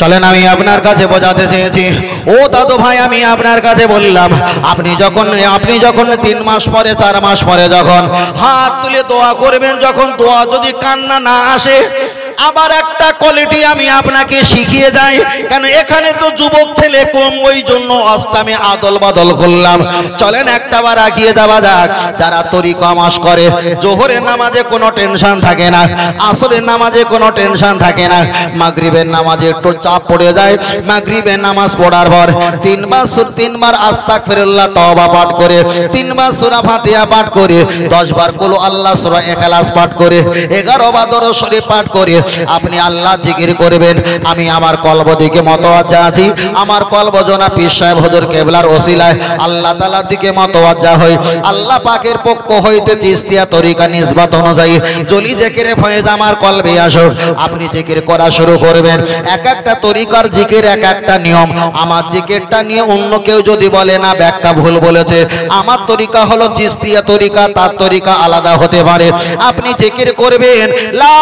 চলেন আমি আপনার কাছে বোঝাতে চেয়েছি ও দাদু ভাই, আমি আপনার কাছে বললাম আপনি যখন 3 মাস পরে 4 মাস পরে যখন হাত তুলে দোয়া করবেন, যখন দোয়া যদি কান্না না আসে, আবার একটা কোয়ালিটি আমি আপনাকে শিখিয়ে যাই, কেন এখানে তো যুবক ছেলে কম, ওই জন্য অষ্টামে আদল বদল করলাম। চলেন একটাবার আগিয়ে যাওয়া যাক। যারা তরিকা মাস করে, জোহরের নামাজে কোনো টেনশন থাকে না, আসরের নামাজে কোনো টেনশন থাকে না, মাগরিবের নামাজে একটু চাপ পড়ে যায়, মাগরিবের নামাজ পড়ার পর 3 বার আস্তাগফিরুল্লাহ তওবা পাঠ করে, 3 বার সূরা ফাতিহা পাঠ করে, 10 বার কুল আল্লাহ সূরা ইখলাস পাঠ করে, 11 বার দরুদ শরীফ পাঠ করে আপনি আল্লাহ জিকির করবেন। আমি আমার কলব দিকে মতওয়াজ্জা আছি, আমার কলব জনাব পীর সাহেব হুজুর কেবলার ওসিলায় আল্লাহ তাআলার দিকে মতওয়াজ্জা হই। আল্লাহ পাকের পক্ষ হইতে চিশতিয়া তরিকা নিসবত অনুযায়ী জলি জিকিরে ফয়েজ আমার কলবে আসুক। আপনি জিকির করা শুরু করবেন। এক একটা তরিকার জিকির এক একটা নিয়ম। আমার জিকিরটা নিয়ে অন্য কেউ যদি বলে না ব্যাখ্যা ভুল বলেছে, আমার তরিকা হলো চিশতিয়া তরিকা, তার তরিকা আলাদা হতে পারে। আপনি জিকির করবেন লা,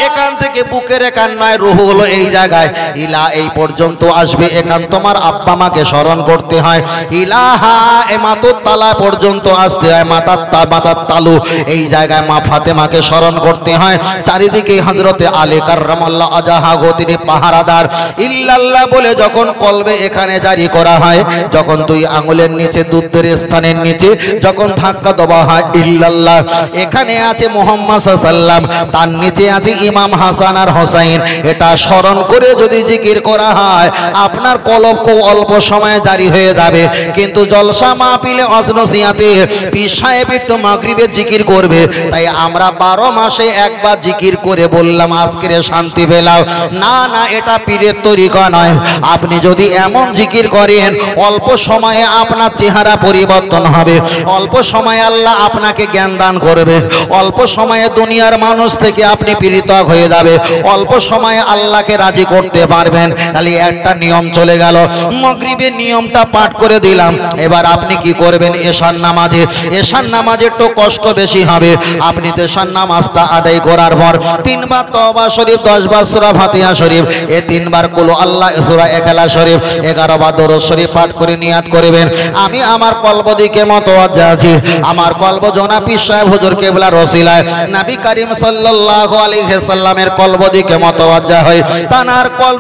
এখান থেকে বুকের এখান নয়, রুহ হলো এই জায়গায়, ইলা এই পর্যন্ত আসবে, এখান তোমার আব্বা মাকে স্মরণ করতে হয়, ইলাহা এ মাতুর তালা পর্যন্ত আসতে হয়, মাতার তালু এই জায়গায় মা ফাতেমাকে স্মরণ করতে হয়, চারিদিকে হযরতে আলী কাররামাল্লাহ আজাহা গো তিনি পাহারাদার। ইল্লাল্লাহ বলে যখন কলবে এখানে জারি করা হয়, যখন 2 আঙ্গুলের নিচে দুধের স্থানের নিচে যখন ধাক্কা দেওয়া হয়, ইল্লাল্লাহ এখানে আছে মুহাম্মদ সাল্লাল্লাহু আলাইহি ওয়াসাল্লাম, তার নিচে আছে ইমাম হাসান আর হোসেন, এটা স্মরণ করে যদি জিকির করা হয় আপনার কলব খুব অল্প সময়ে জারি হয়ে যাবে। কিন্তু জলসা মাহফিলে অজনসিয়াতে পীর সাহেব একটু মাগরিবে জিকির করবে, তাই আমরা 12 মাসে একবার জিকির করে বললাম আজকের শান্তি পেলাম না, না এটা পীরের তরিকা নয়। আপনি যদি এমন জিকির করেন অল্প সময়ে আপনার চেহারা পরিবর্তন হবে, অল্প সময়ে আল্লাহ আপনাকে জ্ঞান দান করবে, অল্প সময়ে দুনিয়ার মানুষ থেকে আপনি পৃথক হয়ে যাবে, অল্প সময়ে আল্লাহকে রাজি করতে পারবেন। তাহলে একটা নিয়ম চলে গেল, মাগরিবের নিয়মটা পাঠ করে দিলাম। এবার আপনি কি করবেন, এশার নামাজে একটু কষ্ট বেশি হবে। আপনি এশার নামাজটা আদায় করার পর 3 বার তওবা শরীফ, 10 বার সূরা ফাতিহা শরীফ, 3 বার কুল আল্লাহ সূরা ইখলাস শরীফ, 11 বার দরুদ শরীফ পাঠ করে নিয়াত করবেন আমি আমার কলব দিকে মতওয়াজ্জা আছি, আমার কলব জনাব পীর সাহেব হুজুর কেবলার ওসিলায় নবী করিম সাল্লাল্লাহু আলাইহি সাল্লামের কলব দিকে মতওয়াজ্জা হয়,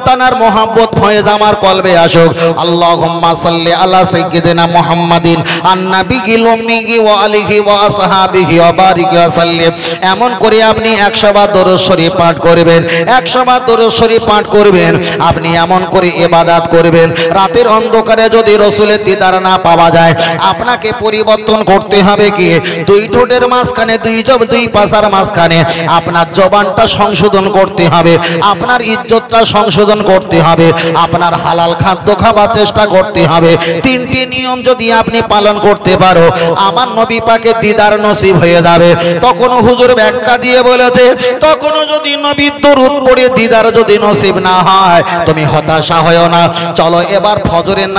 তানার মোহাব্বত ফয়েজ আমার কলবে আসুক। আল্লাহুম্মা সাল্লি আলা সাইয়্যিদিনা মুহাম্মাদিন আন-নাবিয়্যিল উম্মি ওয়া আলিহি ওয়া আসহাবিহি ওয়া বারিক ওয়া সাল্লিম। এমন করে আপনি 100 বার দরুদ শরীফ পাঠ করবেন, 100 বার দরুদ শরীফ পাঠ করবেন। আপনি এমন করে ইবাদত করবেন, রাতের অন্ধকারে যদি রাসূলের দিদার না পাওয়া যায় আপনাকে পরিবর্তন করতে হবে কি 2 ঠোঁটের মাঝখানে, 2 পাশার মাঝখানে আপনার জবানটা সংশোধন করতে হবে, আপনার ইজ্জতটা সংশোধন করতে হবে, আপনার হালাল খাদ্য খাবার চেষ্টা করতে হবে। 3টি নিয়ম যদি আপনি পালন করতে পারো আমার নবী পাকের দিদার নসিব হয়ে যাবে। তখনও হুজুর ব্যাখ্যা দিয়ে বলেছে, তখনও যদি নবীর দরুদ পড়ে দিদার যদি নসিব না হয় তুমি হতাশা হয়ো না। চলো এবার ফজরের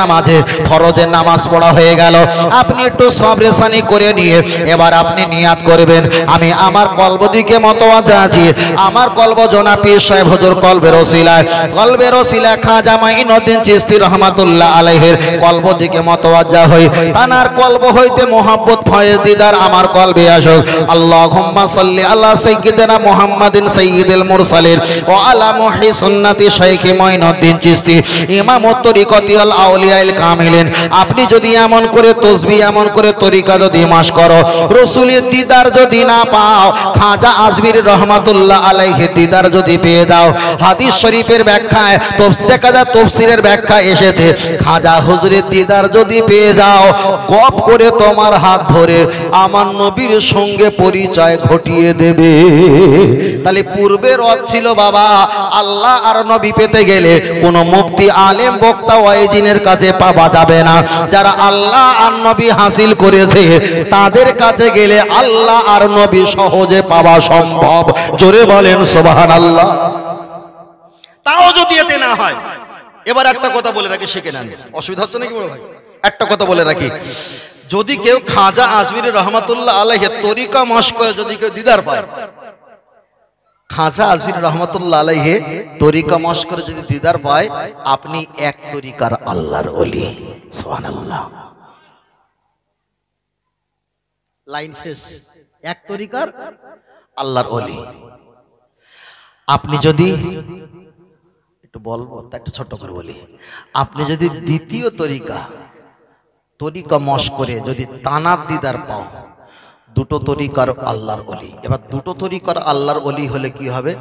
নামাজ পড়া হয়ে গেল, আপনি একটু সবরেসানি করে নিয়ে এবার আপনি নিয়াত করবেন আমি আমার কলব দিকে মতওয়াজ্জা আছি, আমার কলব জনাব পীর সাহেব হুজুর কলবের ওসিলায় খাজা মাইনুদ্দিন চিশতি রহমাতুল্লাহ আলাইহির কলব দিকে মতওয়াজ্জা হই, তানার কলব হইতে মোহাব্বত ফয়েজ দিদার আমার কলবে আসুক। আল্লাহুম্মা সাল্লি আলা সাইয়্যিদিনা মুহাম্মাদিন সাইয়্যিদিল মুরসালিন ওয়া আলা মুহি সুন্নতি শাইখ মাইনুদ্দিন চিশতি ইমামুত তরিকাতিল আউলিয়াইল কামিলিন। আপনি যদি এমন করে তাসবিহ, এমন করে তরিকা যদি মাস করো, রাসূলের দিদার যদি না পাও, খাজা আজমির রহমাতুল্লাহ আলাইহি দিদার যদি পেয়ে দাও, হাদিস শরীফের ব্যাখ্যায় তাফসীরের ব্যাখ্যা এসেছে খাজা হুজুরের দিদার যদি পেয়ে যাও, গপ করে তোমার হাত ধরে আমার নবীর সঙ্গে পরিচয় ঘটিয়ে দেবে। তাহলে পূর্বের রদ ছিল বাবা আল্লাহ আর নবী পেতে গেলে কোন মুফতি আলেম বক্তা ওয়াইজিনের কাছে পাওয়া যাবে না, যারা আল্লাহ আর নবী হাসিল করেছে তাদের কাছে গেলে আল্লাহ আর নবী সহজে পাওয়া সম্ভব। জোরে বলেন সুবহানাল্লাহ। তাও যদি এতে না হয়, এবার একটা কথা বলে রাখি, শিখে নেন, অসুবিধা হচ্ছে নাকি বড় ভাই? একটা কথা বলে রাখি, যদি কেউ খাজা আজমির রহমাতুল্লাহ আলাইহি তরিকা মাস করে যদি কেউ দিদার পায়, খাজা আজমির রহমতুল্লাহ আলাইহি তরিকা মস্করে যদি দিদার পায়, আপনি এক তরিকার আল্লাহর ওলি। সুবহানাল্লাহ। লাইন শেষ। এক তরিকার আল্লাহর ওলি। আপনি যদি একটু বলবো, তা একটু ছোট করে বলি, আপনি যদি দ্বিতীয় তরিকা মস্করে যদি তানার দিদার পাও, দুটো তরিকার আল্লাহর ওলি। এবার দুটো তরিকার আল্লাহর ওলি হলে কি হবে?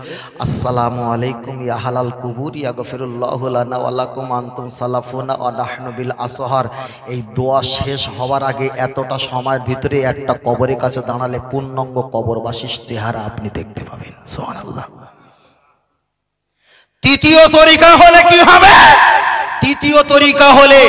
আসসালামু আলাইকুম ইয়া হালাল কুবুর ইয়াগফিরুল্লাহু লানা ওয়া লাকুম আনতুম সালাফুনা ওয়া নাহনু বিল আসহার। এই দোয়া শেষ হওয়ার আগে এতটা সময়ের ভিতরে একটা কবরের কাছে দাঁড়ালে পূর্ণাঙ্গ কবরবাসীর চেহারা আপনি দেখতে পাবেন। সুবহানাল্লাহ। তৃতীয় তরিকা হলে কি হবে? তৃতীয় তরিকা হলে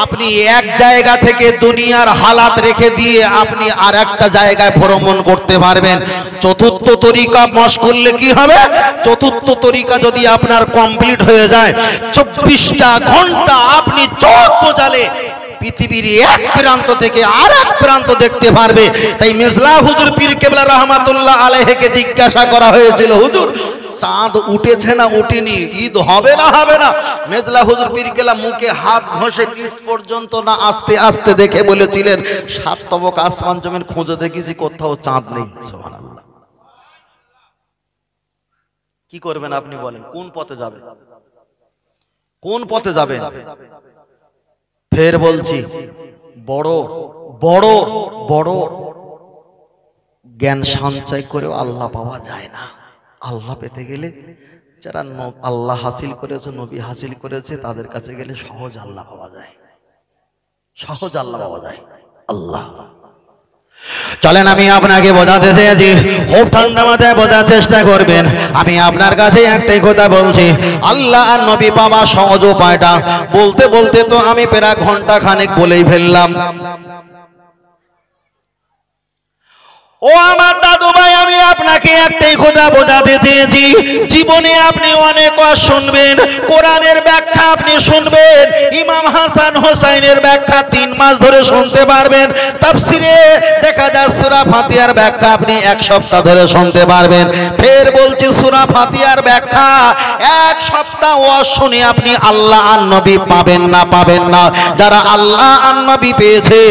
আপনি এক জায়গা থেকে দুনিয়ার হালাত রেখে দিয়ে আপনি আর একটা জায়গায় ভ্রমণ করতে পারবেন। চতুর্থ তরিকা মশ করলে কি হবে? চতুর্থ তরিকা যদি আপনার কমপ্লিট হয়ে যায়, 24টা ঘন্টা আপনি চোখ বোঝালে পৃথিবীর এক প্রান্ত থেকে আর এক প্রান্ত দেখতে পারবে। তাই মেজলা হুজুর পীর কেবলা রহমাতুল্লাহ আলাইহিকে জিজ্ঞাসা করা হয়েছিল, হুজুর চাঁদ উঠেছে না উঠেনি, ঈদ হবে না হবে না? মেজলা হুজুর পীর কেবলা মুখে হাত ঘষে নিচ পর্যন্ত না আস্তে আস্তে দেখে বলেছিলেন, 7 তবক আসমান জমিন খুঁজে দেখেছি, কোথাও চাঁদ নেই। সুবহানাল্লাহ। কি করবেন আপনি বলেন? কোন পথে যাবেন? কোন পথে যাবেন? ফের বলছি, বড় বড় বড় জ্ঞান সঞ্চয় করেও আল্লাহ পাওয়া যায় না। আল্লাহ পেতে গেলে যারা আল্লাহ হাসিল করেছে, নবী হাসিল করেছে, তাদের কাছে গেলে সহজ আল্লাহ পাওয়া যায়। সহজ আল্লাহ পাওয়া যায়। আল্লাহ চলেন, আমি আপনাকে বোঝাতে চেয়েছি, খুব ঠান্ডা মাথায় বোঝার চেষ্টা করবেন। আমি আপনার কাছে একটাই কথা বলছি, আল্লাহ আর নবী পাওয়া সহজ উপায়টা বলতে বলতে তো আমি প্রায় ঘন্টা খানেক বলেই ফেললাম। ও আমার দাদু ভাই, আমি আপনাকে একটাই কথা বোঝাতে চেয়েছি, জীবনে আপনি অনেক ওয়াজ শুনবেন, কোরআনের ব্যাখ্যা আপনি শুনবেন, ইমাম হাসান হোসাইনের ব্যাখ্যা 3 মাস ধরে শুনতে পারবেন, তাফসিরে দেখা যায় সূরা ফাতিহার ব্যাখ্যা আপনি 1 সপ্তাহ ধরে শুনতে পারবেন। ফের বলছি, সূরা ফাতিহার ব্যাখ্যা 1 সপ্তাহ ওয়াজ শুনে আপনি আল্লাহ আর নবী পাবেন না, পাবেন না। যারা আল্লাহ আর নবী পেয়েছে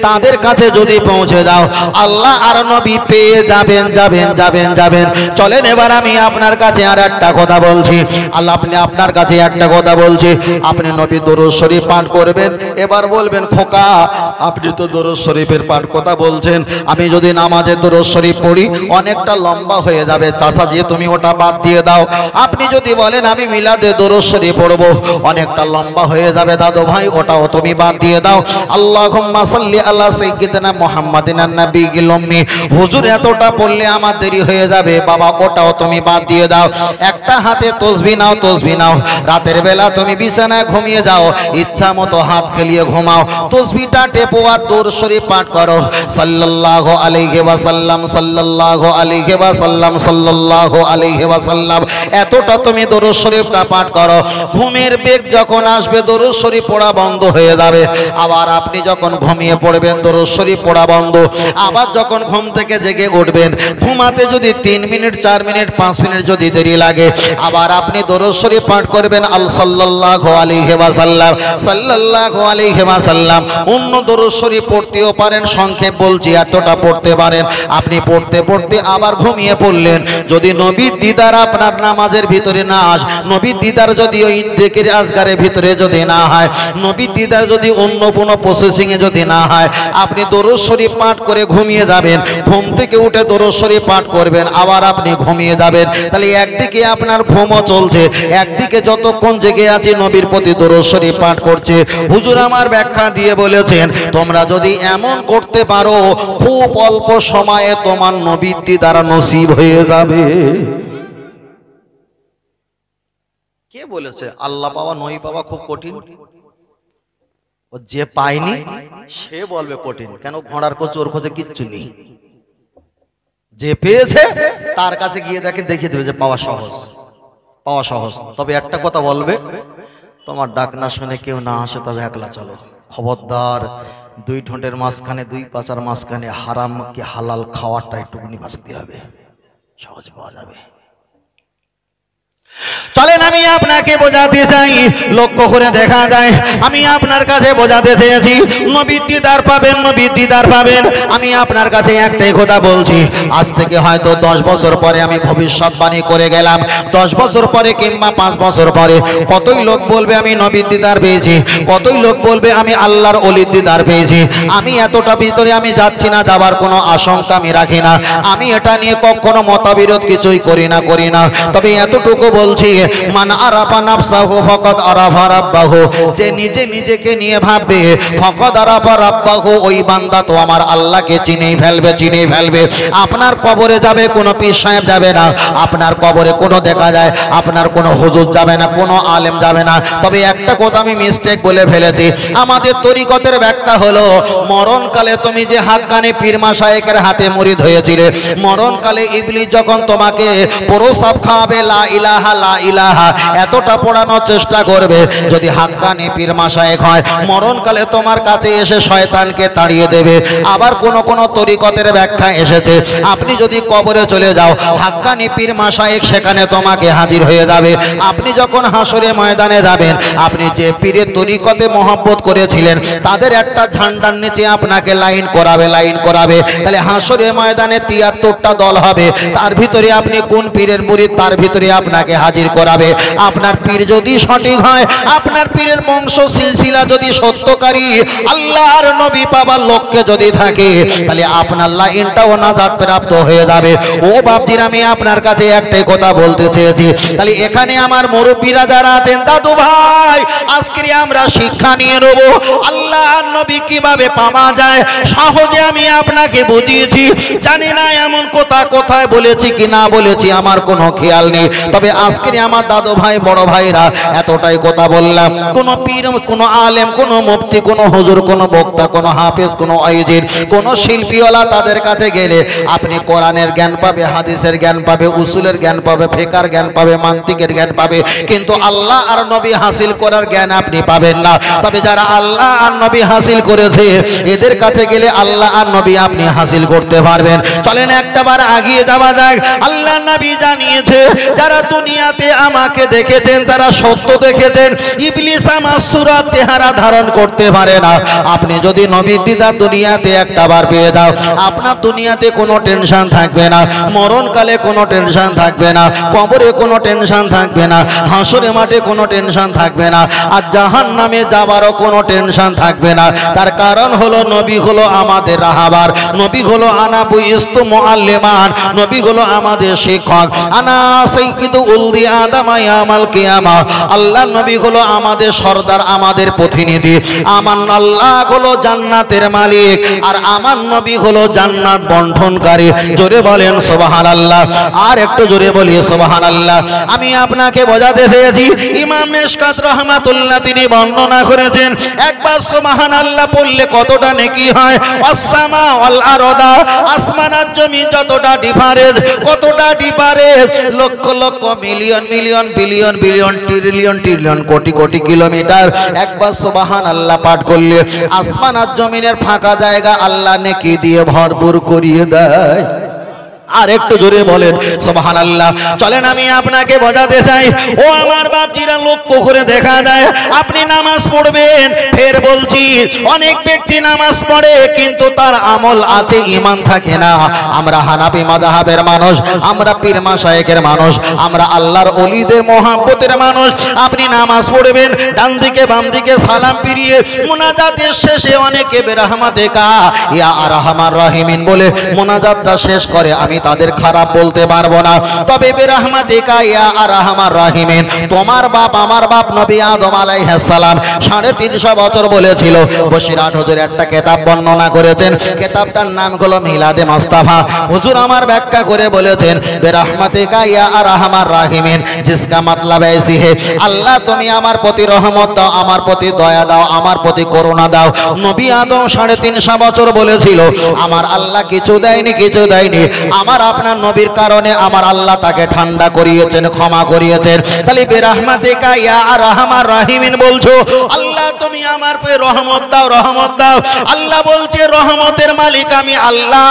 তাদের কাছে যদি পৌঁছে যাও, আল্লাহ আর নবী পেয়ে যাবেন যাবেন যাবেন যাবেন। চলেন, এবার আমি আপনার কাছে আর একটা কথা বলছি, আল্লাহ আপনি আপনার কাছে একটা কথা বলছি, আপনি নবী দরুদ শরীফ পাঠ করবেন। এবার বলবেন, খোকা আপনি তো দরুদ শরীফের পাঠ কথা বলছেন, আমি যদি নামাজে দরুদ শরীফ পড়ি অনেকটা লম্বা হয়ে যাবে, চাচা জি তুমি ওটা বাদ দিয়ে দাও। আপনি যদি বলেন আমি মিলাদে দরুদ শরীফ পড়বো, অনেকটা লম্বা হয়ে যাবে, দাদু ভাই ওটাও তুমি বাদ দিয়ে দাও। আল্লাহুম্মা সাল্লি আলা সাইয়্যিদিনা মুহাম্মাদিন নাবিয়্যিল উম্মি, হুজুর এতটা পড়লে আমার দেরি হয়ে যাবে, বাবা ওটাও তুমি বাদ দিয়ে দাও। একটা হাতে তসবিহ নাও, তসবিহ নাও, রাতের বেলা তুমি বিছানায় ঘুমিয়ে যাও, ইচ্ছা মতো হাত খেলিয়ে ঘুমাও, তসবিহটা টেপো আর দরুদ শরীফ পাঠ করো, সাল্লাল্লাহু আলাইহি ওয়াসাল্লাম সাল্লাল্লাহু আলাইহি ওয়াসাল্লাম সাল্লাল্লাহু আলাইহি ওয়াসাল্লাম, এতটা তুমি দরুদ শরীফটা পাঠ করো। ঘুমের বেগ যখন আসবে দরুদ শরীফ পড়া বন্ধ হয়ে যাবে, আবার আপনি যখন ঘুমিয়ে পড়বেন দরুদ শরীফ পড়া বন্ধ। আবার যখন ঘুম থেকে জেগে উঠবেন, ঘুমাতে যদি 3 মিনিট 4 মিনিট 5 মিনিট যদি দেরি লাগে, আবার আপনি দরুদ শরীফ পাঠ করবেন, আল সাল্লাল্লাহু আলাইহি ওয়াসাল্লাম সাল্লাল্লাহু আলাইহি ওয়াসাল্লাম। অন্য দরুদ শরীফ পড়তেও পারেন, সংক্ষেপ বলছি এতটা পড়তে পারেন। আপনি পড়তে পড়তে আবার ঘুমিয়ে পড়লেন, যদি নবীর দিদার আপনার নামাজের ভিতরে না আসে, নবীর দিদার যদি ওই জিকির আজকারের ভিতরে যদি না হয়, নবীর দিদার যদি অন্য কোনো প্রসেসিং এ যদি না হয়, আপনি দরুদ শরীফ পাঠ করে ঘুমিয়ে যাবেন, ঘুম থেকে উঠে দরুদ শরীফ পাঠ করবেন, আবার আপনি ঘুমিয়ে যাবেন। তাহলে একদিকে আপনার ঘুমও চলছে, একদিকে যতক্ষণ জেগে আছি নবীর প্রতি দরুদ শরীফ পাঠ করছে। হুজুর আমার ব্যাখ্যা দিয়ে বলেছেন, তোমরা যদি এমন করতে পারো, খুব অল্প সময়ে তোমার নবীর দিদার নসিব হয়ে যাবে। কে বলেছে আল্লাহ পাওয়া নবী পাওয়া খুব কঠিন? ও যে পায়নি সে বলবে কঠিন, কেন ঘোড়ার কোচে ওর কোচে কিচ্ছু নেই। যে পেয়েছে তার কাছে গিয়ে দেখিয়ে দেবে যে পাওয়া সহজ, পাওয়া সহজ। তবে একটা কথা বলবে, তোমার ডাক না শুনে কেউ না আসে তবে একলা চলো। খবরদার, 2 ঠোঁটের মাঝখানে 2 পাছার মাঝখানে হারাম কি হালাল খাওয়াটা একটুখানি বাঁচতে হবে, সহজ পাওয়া যাবে। চলেন আমি আপনাকে বোঝাতে চাই, লক্ষ্য করে দেখা যায় আমি আপনার কাছে বোঝাতে চেয়েছি নবীর দিদার পাবেন, নবীর দিদার পাবেন। আমি আপনার কাছে একটাই কথা বলছি, আজ থেকে হয়তো 10 বছর পরে আমি ভবিষ্যৎবাণী করে গেলাম, 10 বছর পরে কিংবা 5 বছর পরে কতই লোক বলবে আমি নবীর দিদার পেয়েছি, কতই লোক বলবে আমি আল্লাহর ওলির দিদার পেয়েছি। আমি এতটা ভিতরে আমি যাচ্ছি না, যাবার কোনো আশঙ্কা আমি রাখি না, আমি এটা নিয়ে কখনো মতবিরোধ কিছুই করি না। তবে এতটুকু বলছি, মান আরাফা নাফসাহু ফাকাদ আরাফা রাব্বাহু, যে নিজে নিজেকে নিয়ে ভাববে ফাকাদ আরাফা রাব্বাহু, ওই বান্দা তো আমার আল্লাহকে চিনেই ফেলবে। আপনার কবরে যাবে কোনো পীর সাহেব যাবে না, আপনার কবরে কোনো দেখা যায় আপনার কোনো হুজুর যাবে না, কোনো আলেম যাবে না। তবে একটা কথা আমি মিস্টেক বলে ফেলেছি, আমাদের তরিকতের ব্যাখ্যা হলো মরণকালে তুমি যে হাক্কানি পীর মাশায়েখের হাতে মুরিদ হয়েছিলে, মরণকালে ইবলিস যখন তোমাকে প্রসাব খাওয়াবে লা ইলাহা লা ইলাহা এতটা পড়ানোর চেষ্টা করবে, যদি হাক্কানি পীর মাশায়েখ হয় মরণকালে তোমার কাছে এসে শয়তানকে তাড়িয়ে দেবে। আবার কোন তরিকতের ব্যাখ্যা এসেছে আপনি যদি কবরে চলে যাও হাক্কানি পীর মাশায়েখ সেখানে তোমাকে হাজির হয়ে যাবে। আপনি যখন হাসরে ময়দানে যাবেন, আপনি যে পীরের তরিকতে মহব্বত করেছিলেন তাদের একটা ঝান্ডার নিচে আপনাকে লাইন করাবে। তাহলে হাসরে ময়দানে 73টা দল হবে, তার ভিতরে আপনি কোন পীরের মুরিদ তার ভিতরে আপনাকে হাজির করাবে। আপনার পীর যদি সঠিক হয়, আপনার পীরের বংশ সিলসিলা যদি সত্যকারী আল্লাহর নবী পাবার লক্ষ্যে যদি থাকে, তাহলে আপনার লাইনটাও নাজাত প্রাপ্ত হয়ে যাবে। ও বাপজির, আমি আপনার কাছে একটাই কথা বলতে চেয়েছি, তাহলে এখানে আমার মুরব্বীরা যারা আছেন, দাদু ভাই, আজকে আমরা শিক্ষা নিয়ে নেব আল্লাহর নবী কিভাবে পাওয়া যায়। সহজে আমি আপনাকে বুঝিয়েছি, জানি না এমন কোথায় বলেছি কি না বলেছি আমার কোনো খেয়াল নেই। তবে আজকে আমার দাদু ভাই বড় ভাইরা এতটাই কথা বললাম, কোন পীর, কোন আলেম, কোন মুফতি, কোন হুজুর, কোন বক্তা, কোন হাফেজ, কোন ওয়াইজির, কোন শিল্পীওয়ালা তাদের কাছে গেলে আপনি কোরআনের জ্ঞান পাবে, হাদিসের জ্ঞান পাবে, উসুলের জ্ঞান পাবে, ফিকহের জ্ঞান পাবে, মান্তিকের জ্ঞান পাবে, কিন্তু আল্লাহ আর নবী হাসিল করার জ্ঞান আপনি পাবেন না। তবে যারা আল্লাহ আর নবী হাসিল করেছে এদের কাছে গেলে আল্লাহ আর নবী আপনি হাসিল করতে পারবেন। চলেন একটাবার আগিয়ে যাওয়া যাক। আল্লাহ নবী জানিয়েছে যারা দুনিয়াতে আমাকে দেখেছেন তারা সত্য দেখেছেন, ইবলিস আমার সুরাত চেহারা ধারণ করতে পারে না। আপনি যদি নবীর দিদার দুনিয়াতে একটাবার পেয়ে যাও, আপনার দুনিয়াতে কোনো টেনশন থাকবে না, মরণকালে কোনো টেনশন থাকবে না, কবরে কোনো টেনশন থাকবে না, হাসরে মাঠে কোনো টেনশন থাকবে না, আর জাহান্নামে যাবারও কোনো টেনশন থাকবে না। তার কারণ হলো নবী হলো আমাদের রাহাবার, নবী হলো আনা বুইস্তু মুআল্লিমান, নবী হলো আমাদের শিক্ষক, আনা সাইয়্যিদু উলদি আদম ইয়াউমাল কিয়ামা। আল্লাহ নবী হলো আমাদের সরদার, আমাদের প্রতিনিধি। আমার আল্লাহ হলো জান্নাতের মালিক, আর আমার নবী হলো জান্নাত বন্টনকারী। জোরে বলেন সুবহানাল্লাহ, আর একটু জোরে বলি সুবহানাল্লাহ। আমি আপনাকে বোঝাতে চেয়েছি, ইমাম মিশকাত রাহমাতুল্লাহ তিনি বর্ণনা করেছেন একবার সুবহানাল্লাহ পড়লে কতটা নেকি হয়। আসসামা ওয়াল আরদা, আসমান আর জমিন যতটা ডিফারেন্স, কতটা difference, lakh lakh million million billion billion trillion trillion crore crore kilometre. একবার সুবহানাল্লাহ পাঠ করলে আসমান আর জমিনের ফাঁকা জায়গা আল্লাহ নেকি দিয়ে ভরপুর করিয়ে দেয়। আর একটু জোরে বলেন সুবহানাল্লাহ। চলেন আমি আপনাকে বোঝাতে চাই, ও আমার বাপজিরা, লক্ষ্য করে দেখা যায় আপনি নামাজ পড়বেন, ফের বলছি অনেক ব্যক্তি নামাজ পড়ে কিন্তু তার আমল আছে, ঈমান থাকে না। আমরা হানাফি মাযহাবের মানুষ, আমরা পীর মাশায়েখের মানুষ, আমরা আল্লাহর ওলিদের মহব্বতের মানুষ। আপনি নামাজ পড়বেন, ডান দিকে বাম দিকে সালাম ফিরিয়ে মুনাজাতের শেষে অনেকে বিরহমাতিকা ইয়া আরহামার রাহিমিন বলে মুনাজাতটা শেষ করে। আমি তাদের খারাপ বলতে পারবো না, তবে বিরহমাতিকা ইয়া আরহামার রাহিমিন, তোমার বাপ আমার বাপ নবী আদম আলাইহিস সালাম 350 বছর বলেছিল। বশিরাট হুজুর একটা কিতাব বর্ণনা করেছেন, কিতাবটার নাম হলো মিলাদে মুস্তাফা। হুজুর আমার ব্যাখ্যা করে বলেছেন বিরহমাতিকা ইয়া আরহামার রাহিমিন, जिसका मतलब ऐसी है, আল্লাহ তুমি আমার প্রতি রহমত দাও, আমার প্রতি দয়া দাও, আমার প্রতি করুণা দাও। নবী আদম 350 বছর বলেছিল, আমার আল্লাহ কিছু দেয়নি, আমার আপনার নবীর কারণে আমার আল্লাহ তাকে ঠান্ডা করিয়েছেন, ক্ষমা করিয়েছেন। তাহলে বিরহমাতিকা ইয়া আরহামার রাহিমিন বলছো, আল্লাহ তুমি আমার পে রহমত দাও, রহমত দাও। আল্লাহ বলছে রহমতের মালিক আমি আল্লাহ।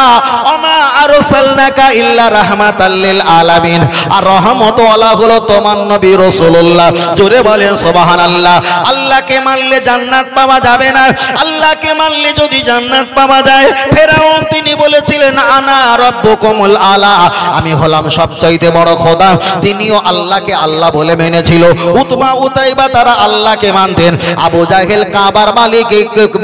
ওমা আরসালনাকা ইল্লা রাহমাতাল লিল আলামিন। আর রহমত ওয়ালা হলো তোমার নবী রাসূলুল্লাহ। জোরে বলেন সুবহানাল্লাহ। আল্লাহকে মানলে জান্নাত পাওয়া যাবে না। আল্লাহকে মানলে যদি জান্নাত পাওয়া যায়, ফেরাউন তিনি বলেছিলেন আনা রাব্বুকুমুল আলা, আমি হলাম সবচাইতে বড় খোদা। তিনিও আল্লাহকে আল্লাহ বলে মেনেছিল। উতবা উতাইবা তারা আল্লাহকে মানতেন। আবু জাহেল কাবার মালিক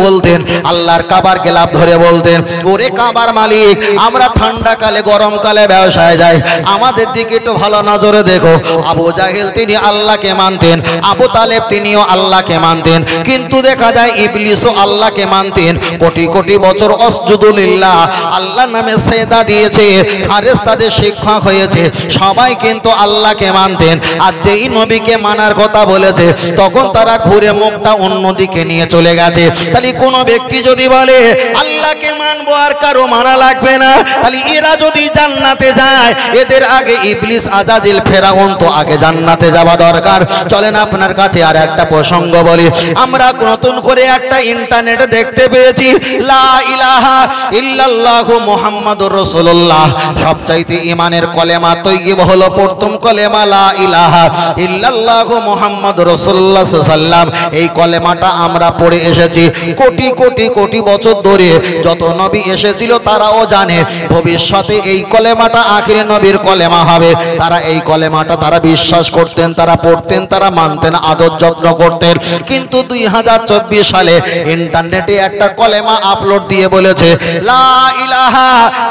বলতেন, আল্লাহর কাবার গেলাপ ধরে বলতেন, ওরে কাবার মালিক আমরা ঠান্ডাকালে গরমকালে ব্যবসায় যাই, আমাদের দিকে একটু ভালো নজরে দেখো। আবু জাহেল তিনি আল্লাহকে মানতেন, আবু তালেব তিনিও আল্লাহকে মানতেন, কিন্তু দেখা যায় ইবলিসও আল্লাহকে মানতেন। কোটি কোটি বছর আসজুদুলিল্লাহ আল্লাহ নামে সেজদা দিয়েছে, হারেস তাদের শিক্ষক হয়েছে, সবাই কিন্তু আল্লাহকে মানতেন। আর যেই নবীকে মানার কথা বলেছে তখন তারা ঘুরে মুখটা অন্যদিকে নিয়ে চলে গেছে। তাহলে কোনো ব্যক্তি যদি বলে আল্লাহকে মানবো আর কারো মানা লাগবে না, তাহলে এরা যদি জান্নাতে যায়, এদের আগে ইবলিস আজাজিল ফেরাউন তো আগে জান্নাতে যাওয়া দরকার। চলেন আপনার কাছে আর একটা প্রসঙ্গ বলি। আমরা নতুন করে একটা ইন্টারনেটে দেখতে পেয়েছি লা ইলাহা ইল্লাল্লাহু মুহাম্মাদুর রাসূলুল্লাহ। সবচাইতে ঈমানের কলেমা তৈয়ব হলো প্রথম কলেমা লা ইলাহা ইল্লাল্লাহু মুহাম্মাদুর রাসূলুল্লাহ সাল্লাল্লাহু আলাইহি ওয়াসাল্লাম। এই কলেমাটা আমরা পড়ে এসেছি কোটি কোটি কোটি বছর ধরে। যত নবী এসেছিল তারাও জানে ভবিষ্যতে এই কলেমাটা আখিরি নবীর কলেমা হবে। তারা এই কলেমাটা তারা বিশ্বাস করতেন, তারা পড়তেন, তারা মানতেন, আদর যত্ন করতেন। কিন্তু 2024 সালে ইন্টারনেটে একটা কলেমা আপলোড দিয়ে বলেছে লা ইলাহা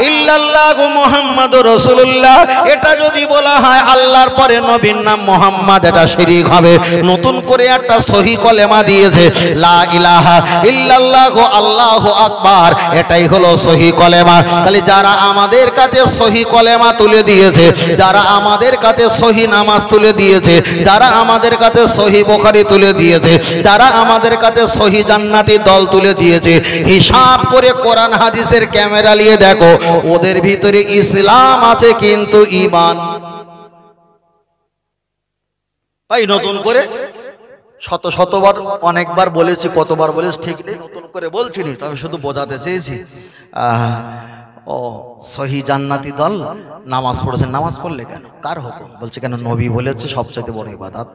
ইল্লাল্লাহু মুহাম্মাদুর রাসূলুল্লাহ। এটা যদি বলা হয় আল্লাহর পরে নবীর নাম মুহাম্মদ, এটা শিরক হবে। নতুন করে একটা সহি কলেমা দিয়েছে লা ইলাহা ইল্লাল্লাহু আল্লাহু আকবার, এটাই হলো সহি কলেমা। তাহলে যারা আমাদের কাছে সহি কলেমা তুলে দিয়েছে, যারা আমাদের কাছে সহি নামাজ তুলে দিয়েছে, যারা আমাদের কাছে সহি বুখারী তুলে দিয়েছে, যারা আমাদের কাছে সহি জান্নাতি দল তুলে দিয়েছে, হিসাব করে কোরআন হাদিসের ক্যামেরা নিয়ে দেখো ওদের ভিতরে ইসলাম আছে কিন্তু ঈমান। ভাই নতুন করে শতবার অনেকবার বলেছি, কতবার বলেছি ঠিক নেই, নতুন করে বলছি নি, তবে শুধু বোঝাতে চেয়েছি। ও সহি জান্নাতি দল নামাজ পড়েছে, নামাজ পড়লে কেন, কার হুকুম? বলছে কেন নবী বলেছে সবচেয়ে বড় ইবাদত।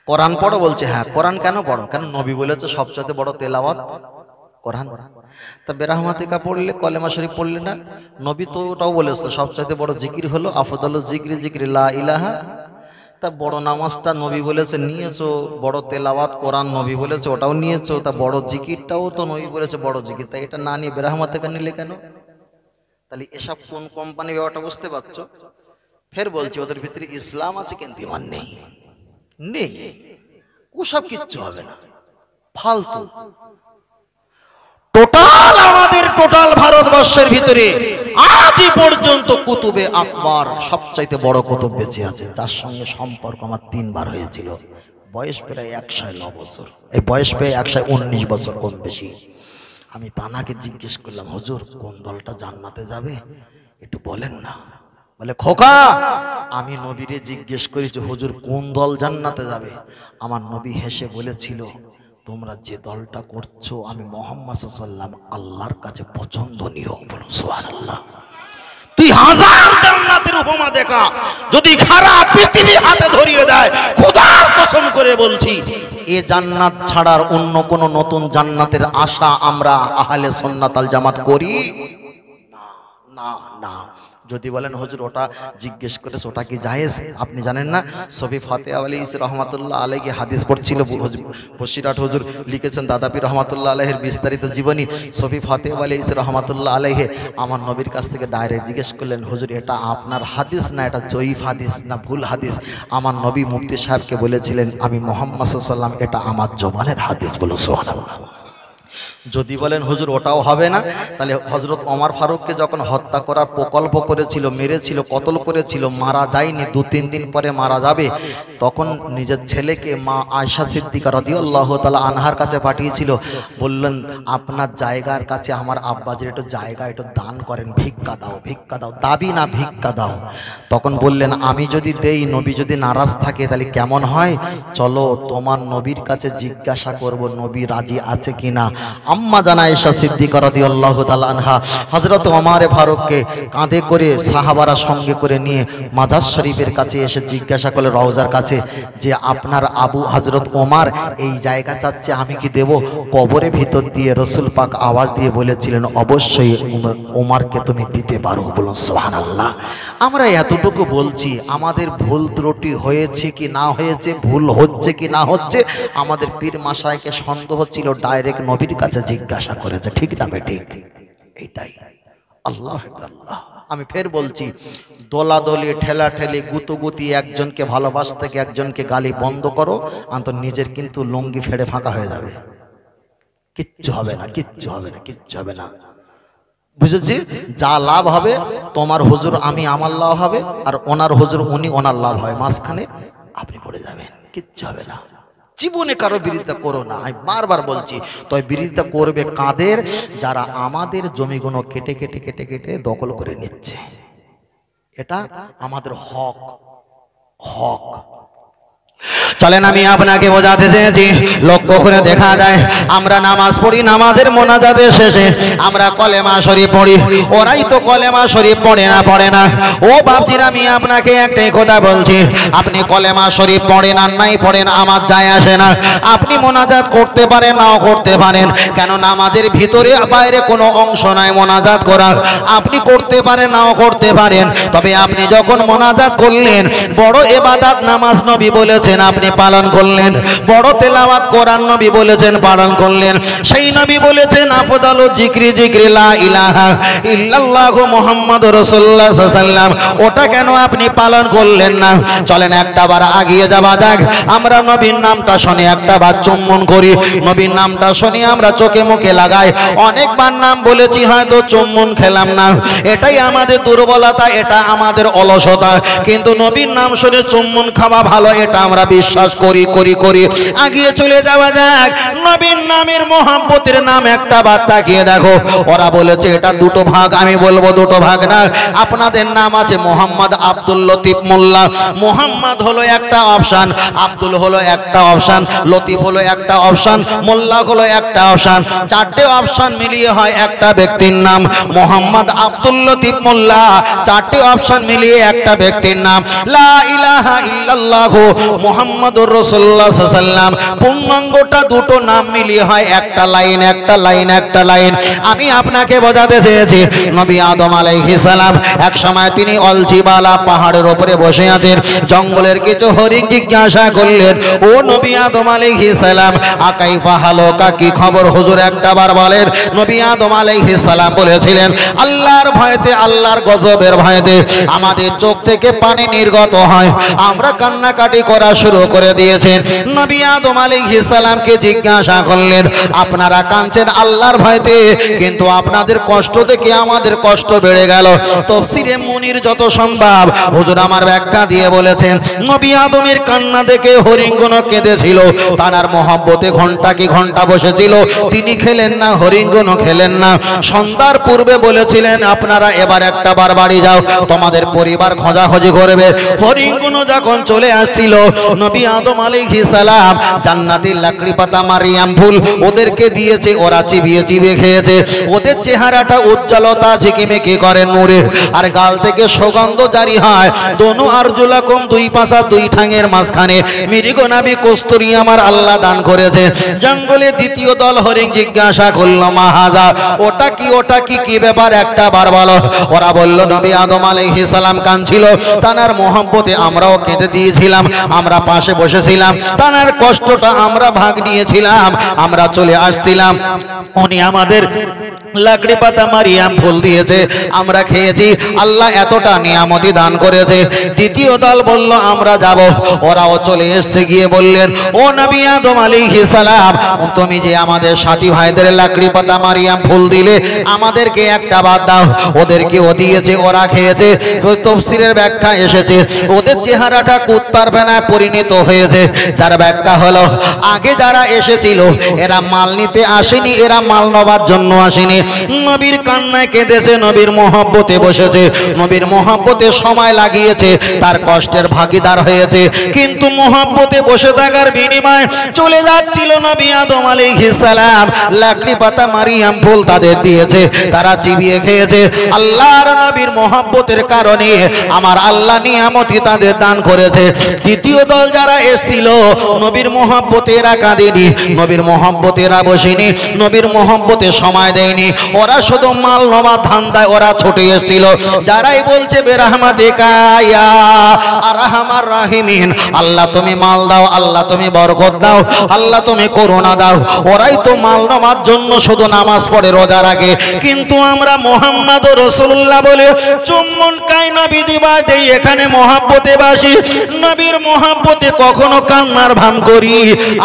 কোরআন পড়ো, বলছে হ্যাঁ। কোরআন কেন পড়ো? কেন নবী বলেছে সবচেয়ে বড় তেলাওয়াত কোরআন। তা বেরাহমাতিকা পড়লে, কলেমা শরীফ পড়লে না? নবী তো ওটাও বলেছে সবচেয়ে বড় জিকির হলো আফদালু জিকরি জিকরি লা ইলাহা। তা বড় নামাজটা নবী বলেছে নিয়েছো, বড় তেলাওয়াত কোরআন নবী বলেছে ওটাও নিয়েছো, তা বড় জিকিরটাও তো নবী বলেছে বড় জিকির, তা এটা না নিয়ে বেরাহমাতিকা নিলে কেন? তাহলে এসব কোন কোম্পানি ব্যাপারটা বুঝতে পারছো? ফের বলছি ওদের ভিতরে ইসলাম আছে কিন্তু ঈমান নেই, নেই। ওসব কিচ্ছু হবে না, ফালতু। টোটাল আমাদের টোটাল ভারতবর্ষের ভিতরে আজই পর্যন্ত কুতুবে আকবর সবচাইতে বড় কুতুব বেঁচে আছে, যার সঙ্গে সম্পর্ক আমার 3 বার হয়েছিল। বয়স প্রায় 109 বছর, এই বয়স প্রায় 119 বছর কম বেশি। আমি তানাকে জিজ্ঞেস করলাম হুজুর কোন দলটা জান্নাতে যাবে একটু বলেন না। বলে খোকা আমি নবীরে জিজ্ঞেস করেছি হুজুর কোন দল জান্নাতে যাবে, আমার নবী হেসে বলেছিল তোমরা যে দলটা করছো আমি মুহাম্মদ সাল্লাল্লাহু আলাইহি ওয়াসাল্লাম আল্লাহর কাছে পছন্দনীয়। বলো সুবহানাল্লাহ। তুই হাজার জান্নাতের উপমা দেখা, যদি খারাপ পৃথিবী হাতে ধরিয়ে দেয়, খোদার কসম করে বলছি এ জান্নাত ছাড়ার অন্য কোন নতুন জান্নাতের আশা আমরা আহলে সুন্নাত আল জামাত করি না, না, না। যদি বলেন হুজুর ওটা জিজ্ঞেস করেছে ওটা কি জায়েজ, আপনি জানেন না সফি ফাতেহা আলাইহিস রহমাতুল্লাহ আলাইহি হাদিস পড়ছিল, বসিরাট হুজুর লিখেছেন দাদাপি রহমাতুল্লাহ আলাইহির বিস্তারিত জীবনী। সফি ফাতেহা আলাইহিস রহমাতুল্লাহ আলাইহি আমার নবীর কাছ থেকে ডাইরেক্ট জিজ্ঞেস করলেন হুজুর এটা আপনার হাদিস না এটা জয়ীফ হাদিস না ভুল হাদিস? আমার নবী মুফতি সাহেবকে বলেছিলেন আমি মুহাম্মদ সাল্লাল্লাহু আলাইহি ওয়াসাল্লাম এটা আমার জবানের হাদিস। বলো সুবহানাল্লাহ। যদি বলেন হুজুর ওটাও হবে না, তাহলে হযরত ওমর ফারুককে যখন হত্যা করার প্রকল্প করেছিল, মেরেছিল, কতল করেছিল, মারা যায়নি, 2-3 দিন পরে মারা যাবে, তখন নিজের ছেলেকে মা আয়েশা সিদ্দিকা রাদিয়াল্লাহু তাআলা আনহার কাছে পাঠিয়েছিল, বললেন আপনার জায়গার কাছে আমার আব্বাজির একটু জায়গা একটু দান করেন, ভিক্ষা দাও, ভিক্ষা দাও, দাবি না ভিক্ষা দাও। তখন বললেন আমি যদি দেই, নবী যদি নারাজ থাকে তাহলে কেমন হয়, চলো তোমার নবীর কাছে জিজ্ঞাসা করব নবী রাজি আছে কিনা। আম্মা জানা আয়েশা সিদ্দিকা রাদিয়াল্লাহু তাআলা আনহা হযরত ওমর ফারুককে কাঁধে করে সাহাবারা সঙ্গে করে নিয়ে মাজার শরীফের কাছে এসে জিজ্ঞাসা করলে, রওজার কাছে, যে আপনার আবু হযরত ওমর এই জায়গা চাচ্ছে, আমি কি দেব? কবরের ভিতর দিয়ে রাসূল পাক আওয়াজ দিয়ে বলেছিলেন, অবশ্যই ওমরকে তুমি দিতে পারো। বলুন সুবহানাল্লাহ। আমরা এতটুকু বলছি, আমাদের ভুল ত্রুটি হয়েছে কি না হয়েছে, ভুল হচ্ছে কি না হচ্ছে, আমাদের পীর মাশায়েখকে সন্দেহ ছিল, ডাইরেক্ট নবীর কাছে জিজ্ঞাসা করেছে, ঠিক না ঠিক? এইটাই আল্লাহ আল্লাহ। আমি ফের বলছি, দোলাদলি, ঠেলাঠেলি, গুতুগুতি, একজনকে ভালোবাসতে থেকে একজনকে গালি বন্ধ করো, অন্তত নিজের কিন্তু লুঙ্গি ফেড়ে ফাঁকা হয়ে যাবে। কিচ্ছু হবে না, কিচ্ছু হবে না, কিচ্ছু হবে না। বুঝেছি? যা লাভ হবে তোমার হুজুর আমি আমার লাভ হবে, আর ওনার হুজুর উনি ওনার লাভ হয়, মাঝখানে আপনি পড়ে যাবেন, কিচ্ছু হবে না। জীবনে কারো বিরোধিতা করো না, আমি বারবার বলছি। তবে বিরোধিতা করবে কাদের? যারা আমাদের জমিগুলো কেটে কেটে কেটে কেটে দখল করে নিচ্ছে। এটা আমাদের হক, হক। চলেন আমি আপনাকে বোঝাতে চেয়েছি, লক্ষ্য করে দেখা যায় আমরা নামাজ পড়ি, নামাজের মোনাজাতের শেষে আমরা কলেমা শরীফ পড়ি, ওরাই তো কলেমা শরীফ পড়ে না। ও বাপজিরা, আমি আপনাকে একটাই কথা বলছি, আপনি কলেমা শরীফ পড়েন আর নাই পড়েন আমার যায় আসে না। আপনি মোনাজাত করতে পারেন, নাও করতে পারেন, কেন নামাজের ভিতরে বাইরে কোনো অংশ নাই মোনাজাত করার। আপনি করতে পারেন, নাও করতে পারেন, তবে আপনি যখন মোনাজাত করলেন, বড় ইবাদত নামাজ নবী বলেছেন আপনি পালন করলেন, বড় তেলাওয়াত কোরআন নবী বলেছেন পালন করলেন। সেই নবী বলেছেন আফদালু জিকরি জিকরি লা ইলাহা ইল্লাল্লাহু মুহাম্মাদুর রাসূলুল্লাহ সাল্লাল্লাহু আলাইহি ওয়াসাল্লাম, ওটা কেন আপনি পালন করলেন না? চলেন একটা বার আগিয়ে যাওয়া যাক। আমরা নবীর নামটা শুনে একটা বার চুম্বন করি, নবীর নামটা শুনে আমরা চোখে মুখে লাগাই। অনেকবার নাম বলেছি, হয়তো চুম্বন খেলাম না, এটাই আমাদের দুর্বলতা, এটা আমাদের অলসতা। কিন্তু নবীর নাম শুনে চুম্বন খাওয়া ভালো, এটা আমরা বিশ্বাস করি করি করি আগিয়ে চলে যাওয়া যাক। নবীর নামের মোহাম্মতের নাম একটা বার তাকিয়ে দেখো। ওরা বলেছে এটা দুটো ভাগ, আমি বলবো দুটো ভাগ না। আপনাদের নাম আছে মোহাম্মদ আব্দুল লতিফ মোল্লা। মোহাম্মদ হলো একটা অপশন, আব্দুল হলো একটা অপশন, লতিফ হলো একটা অপশন, মোল্লা হলো একটা অপশন। চারটে অপশন মিলিয়ে হয় একটা ব্যক্তির নাম মোহাম্মদ আব্দুল লতিফ মোল্লা। চারটে অপশন মিলিয়ে একটা ব্যক্তির নাম লা ইলাহা ইল্লাল্লাহু মুহাম্মাদুর রাসূলুল্লাহ সাল্লাল্লাহু আলাইহি ওয়াসাল্লাম। পূর্ণাঙ্গটা দুটো নাম মিলিয়ে হয় একটা লাইন, একটা লাইন, একটা লাইন। আমি আপনাকে বোঝাতে চেয়েছি, নবী আদম আলাইহিস সালাম এক সময় তিনি অলজিবালা পাহাড়ের উপরে বসে আছেন, জঙ্গলের কিছু হরিণ জিজ্ঞাসা করলেন, ও নবী আদম আলাইহিস সালাম আকাইফা হালকা, কি খবর হুজুর একটা বার বলেন। নবী আদম আলাইহিস সালাম বলেছিলেন, আল্লাহর ভয়তে, আল্লাহর গজবের ভয়তে আমাদের চোখ থেকে পানি নির্গত হয়, আমরা কান্নাকাটি করা শুরু করে দিয়েছেন। নবী আদম আলাইহিস সালামকে জিজ্ঞাসা করলেন, আপনারা কাঁদছেন আল্লাহর ভয়তে, কিন্তু আপনাদের কষ্ট থেকে আমাদের কষ্ট বেড়ে গেল। তাফসীরে মুনির যত সম্ভব হুজুর আমার ব্যাখ্যা দিয়ে বলেছেন, নবী আদমের কান্না দেখে হরিণগুলো কেঁদেছিল, তার মহব্বতে ঘন্টা কি ঘন্টা বসেছিল, তিনি খেলেন না, হরিণগুলো খেলেন না। সন্ধ্যার পূর্বে বলেছিলেন, আপনারা এবার একটা বার বাড়ি যাও, তোমাদের পরিবার খোঁজাখুঁজি করবে। হরিণগুলো যখন চলে আসছিল, নবী আদম আলাইহিস সালাম জান্নাতি লাকড়ি পাতা মারিয়াম ফুল ওদেরকে দিয়েছে, ওরা চিবিয়ে চিবিয়ে খেয়েছে। ওদের চেহারাটা উজ্জ্বলতা ঝিকিমিকি করে নূরে, আর গাল থেকে সুগন্ধ জারি হয়। দোনো আরজুলাকুম, দুই পাশা দুই ঠাঙের মাঝখানে মৃগনাভি কস্তুরী আমার আল্লাহ দান করেছে। জঙ্গলে দ্বিতীয় দল হরিণ জিজ্ঞাসা করলো, মাহাজা, ওটা কি, ওটা কি, কি ব্যাপার একটা বার বলো। ওরা বলল, নবী আদম আলাইহিস সালাম কাঁদছিল, তার মহব্বতে আমরাও কেঁদে দিয়েছিলাম, আমরা পাশে বসেছিলাম, তার কষ্টটা আমরা ভাগ নিয়েছিলাম, আমরা চলে আসছিলাম, উনি আমাদের লাকড়ি পাতা মারিয়াম ফুল দিয়েছে, আমরা খেয়েছি, আল্লাহ এতটা নিয়ামতি দান করেছে। দ্বিতীয় দল বলল আমরা যাব, ওরাও চলে এসছে, গিয়ে বললেন ও নবী আদম আলাইহিস সালাম, তুমি যে আমাদের সাথী ভাইদের লাকড়ি পাতা মারিয়াম ফুল দিলে, আমাদেরকে একটা বাদ দাও। ওদেরকেও দিয়েছে, ওরা খেয়েছে। তাফসীরের ব্যাখ্যা এসেছে ওদের চেহারাটা কুত্তার বেনায় পরিণত হয়েছে। তার ব্যাখ্যা হলো আগে যারা এসেছিল এরা মাল নিতে আসেনি, এরা মাল নেবার জন্য আসেনি। নবীর কান্নায় কেঁদেছে, নবীর মহব্বতে বসেছে, নবীর মহব্বতে সময় লাগিয়েছে, তার কষ্টের ভাগীদার হয়েছে। কিন্তু মহব্বতে বসে থাকার বিনিময়ে চলে যাচ্ছিল নবী আদম আলাইহিস সালাম, লাকড়ি পাতা মারিয়াম ফুল তাদের দিয়েছে, তারা চিবিয়ে খেয়েছে। আল্লাহর নবীর মহব্বতের কারণে আমার আল্লাহ নিয়ামতি তাদের দান করেছে। দ্বিতীয় দল যারা এসেছিল নবীর মহব্বতে এরা কাঁদেনি, নবীর মহব্বতে এরা বসেনি, নবীর মহব্বতে সময় দেয়নি, ওরা শুধু মাল নেওয়ার ধান্দায় ওরা ছুটে এসেছিল। যারাই বলছে বেরহমাতিকা ইয়া আরহামার রাহিমিন, আল্লাহ তুমি মাল দাও, আল্লাহ তুমি বরকত দাও, আল্লাহ তুমি করুণা দাও, ওরাই তো মাল নেওয়ার জন্য শুধু নামাজ পড়ে, রোজা রাখে। কিন্তু আমরা মুহাম্মদ রাসূলুল্লাহ বলে চুম্বন কাই নবী দিবা দেই, এখানে মহব্বতে বাসি, নবীর মহব্বতে কখনো কান্নার ভান করি,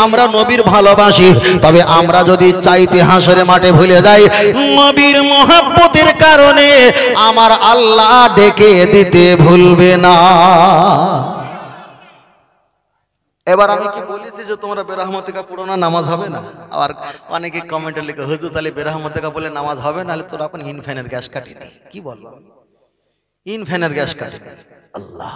আমরা নবীর ভালোবাসি। তবে আমরা যদি চাইতে হাসরে মাঠে ভুলে যাই, নবীর মহব্বতের কারণে আমার আল্লাহ ডেকে দিতে ভুলবে না। এবার আমি কি বলেছি যে তোমরা বেরহমতিকা পড়ো না, নামাজ হবে না? আর অনেকে কমেন্টে লিখে হুজুর তাহলে বেরহমতিকা বলে নামাজ হবে না, তোরা এখন ইনফ্যানের গ্যাস কাটিনি। কি বলবো, ইনফ্যানের গ্যাস কাটিনি। আল্লাহ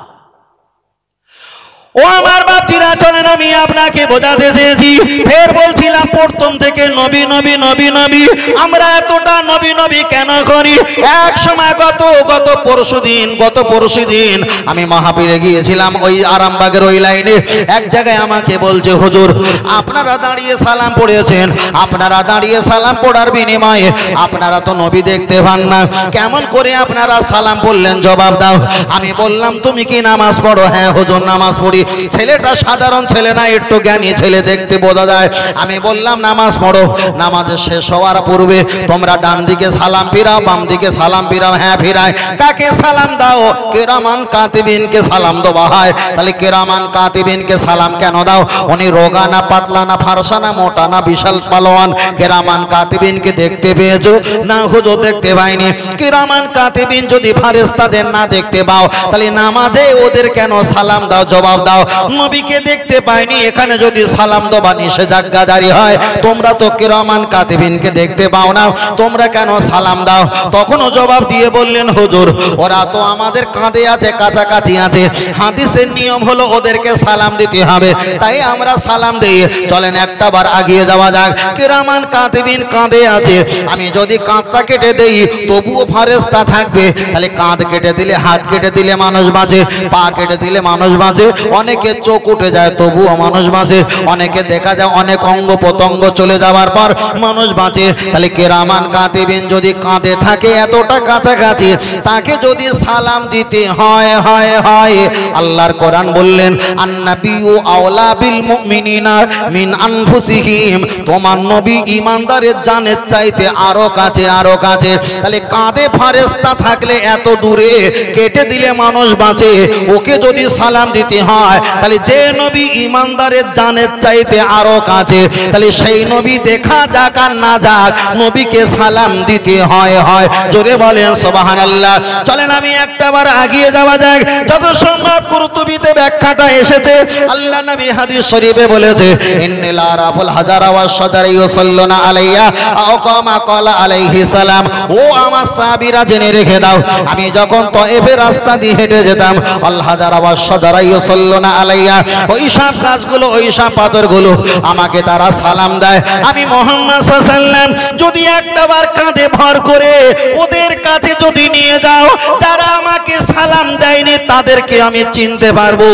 ও আমার বাপজিরা, চলেন আমি আপনাকে বোঝাতে চেয়েছি। ফের বলছিলাম প্রথম থেকে নবী নবী নবী নবী, আমরা এতটা নবী নবী কেন করি? এক সময় গত পরশুদিন আমি মাহফিলে গিয়েছিলাম, ওই আরামবাগের ওই লাইনে। এক জায়গায় আমাকে বলছে হুজুর আপনারা দাঁড়িয়ে সালাম পড়েছেন, আপনারা দাঁড়িয়ে সালাম পড়ার বিনিময়ে আপনারা তো নবী দেখতে পান না, কেমন করে আপনারা সালাম পড়লেন জবাব দাও। আমি বললাম তুমি কি নামাজ পড়ো? হ্যাঁ হুজুর নামাজ পড়ি। ছেলেটা সাধারণ ছেলে না, একটু জ্ঞানী ছেলে, দেখতে বোঝা যায়। আমি বললাম নামাজ পড়ো, নামাজ শেষ হওয়ার পূর্বে তোমরা ডান দিকে সালাম ফিরাও, বাম দিকে সালাম ফিরাও। হ্যাঁ ফিরায়। কাকে সালাম দাও? কিরামান কাতিবিনকে সালাম দেওয়া হয়। তাহলে কিরামান কাতিবিনকে সালাম কেন দাও? উনি রোগা না পাতলা না ফারসা না মোটা না বিশাল পালোয়ান? কিরামান কাতিবিনকে দেখতে পেয়েছো? না হুজুর দেখতে পাইনি। কিরামান কাতিবিন যদি ফারেস্তাদের না দেখতে পাও, তাহলে নামাজে ওদের কেন সালাম দাও? জবাব দাও। নবীকে দেখতে পাইনি, এখানে যদি সালাম দেওয়া নিষেধাজ্ঞা জারি হয়, তোমরা তো কিরামান কাতিবিনকে দেখতে পাও না, তোমরা কেন সালাম দাও? তখনও জবাব দিয়ে বললেন হুজুর ওরা তো আমাদের কাঁধে আছে, কাছাকাছি আছে, হাদিসের নিয়ম হলো ওদেরকে সালাম দিতে হবে, তাই আমরা সালাম দিই। চলেন একটা বার আগিয়ে যাওয়া যাক। কিরামান কাতিবিন কাঁধে আছে, আমি যদি কাঁধটা কেটে দেই তবুও ফারেস্তা থাকবে। তাহলে কাঁধ কেটে দিলে, হাত কেটে দিলে মানুষ বাঁচে, পা কেটে দিলে মানুষ বাঁচে, অনেকে চোখ উঠে যায় তবুও মানুষ বাঁচে, অনেকে দেখা যায় অনেক অঙ্গ প্রত্যঙ্গ চলে যাওয়ার পর মানুষ বাঁচে। তাহলে কিরামান কাতিবিন যদি কাঁধে থাকে এতটা কাছাকাছি, তাকে যদি সালাম দিতে হয় আল্লাহর কোরআন বললেন আন্নাবিয়্যু আওলা বিল মুমিনিনা মিন আনফুসিহিম, তোমার নবী ঈমানদারের জানের চাইতে আরো কাছে, আরো কাছে। তাহলে কাঁধে ফারেস্তা থাকলে এত দূরে কেটে দিলে মানুষ বাঁচে, ওকে যদি সালাম দিতে হয়, তাহলে যে নবী ঈমানদারের জানের চাইতে আরো কাছে, তাহলে সেই নবী দেখা যাক আর না যাক, নবীকে সালাম দিতে হয়। জোরে বলেন সুবহানাল্লাহ। চলেন আমি একটাবার আগিয়ে যাওয়া যাক, যত সম্ভব কুরতুবিতে ব্যাখ্যাটা এসেছে। আল্লাহ নবী হাদিস শরীফে বলেছে ইন্নাল আরাফুল হাজারা ওয়াস শাজারা ইউসাল্লুনা আলাইয়া আও কামা ক্বালা আলাইহিস সালাম। ও আমার সাহাবীরা জেনে রেখে দাও, আমি যখন তায়েফের রাস্তা দিয়ে হেঁটে যেতাম, আল হাজারা ওয়াস শাজারা ইউসাল্লুনা আলাইয়া, ওই সব গাছগুলো, ওই সব পাথরগুলো আমাকে তারা সালাম দেয়। আমি মুহাম্মদ সাল্লাল্লাহু আলাইহি ওয়াসাল্লাম যদি একটাবার কাঁধে ভর করে ওদের কাছে যদি নিয়ে যাও, যারা আমাকে সালাম দেয়নি তাদেরকে আমি চিনতে পারবো,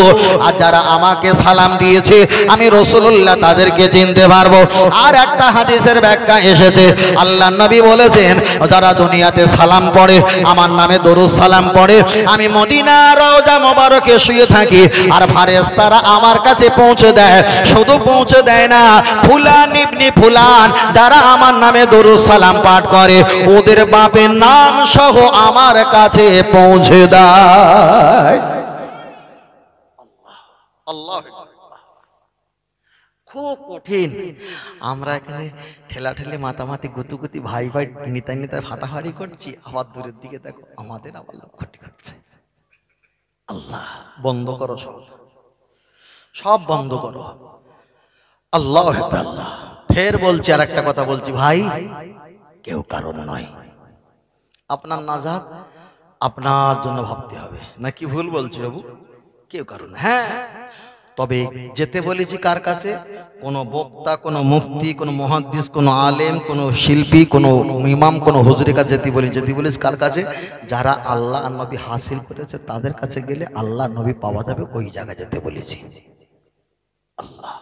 আর যারা আমাকে সালাম দিয়েছে আমি রাসূলুল্লাহ তাদেরকে চিনতে পারবো। আর একটা হাদিসের ব্যাখ্যা এসেছে, আল্লাহর নবী বলেছেন যারা দুনিয়াতে সালাম পড়ে, আমার নামে দরুদ সালাম পড়ে, আমি মদিনার রওজা মোবারকে শুয়ে থাকি আর ফারেস্তারা আমার কাছে পৌঁছে দেয়। শুধু পৌঁছে দেয় না, ফুলান ইবনে ফুলান যারা আমার নামে দরুদ সালাম পাঠ করে ওদের বাপের নাম সহ আমার কাছে পৌঁছে দেয়। আল্লাহ, খুব কঠিন। আমরা এখানে ঠেলাঠেলি মাতামাতি গুতুগুতি ভাই ভাই নিতাই নিতাই ফাটাফাটি করছি, আবার দূরের দিকে দেখো আমাদের আবার লক্ষ্যটি করছে। আল্লাহ বন্ধ করো, সব বন্ধ করো। আল্লাহ আল্লাহ। ফের বলছি, আর একটা কথা বলছি ভাই, কেউ কারণ নয়, আপনার নাজাত আপনার জন্য ভাবতে হবে। নাকি ভুল বলছি বাবু? কেউ কারণ, হ্যাঁ, তবে যেতে বলেছি কার কাছে? কোনো বক্তা, কোনো মুফতি, কোনো মুহাদ্দিস, কোনো আলেম, কোনো শিল্পী, কোনো ইমাম, কোনো হুজুরের কাছে যেতে বলিস কার কাছে? যারা আল্লাহ আর নবী হাসিল করেছে তাদের কাছে গেলে আল্লাহ নবী পাওয়া যাবে, ওই জায়গায় যেতে বলেছি। আল্লাহ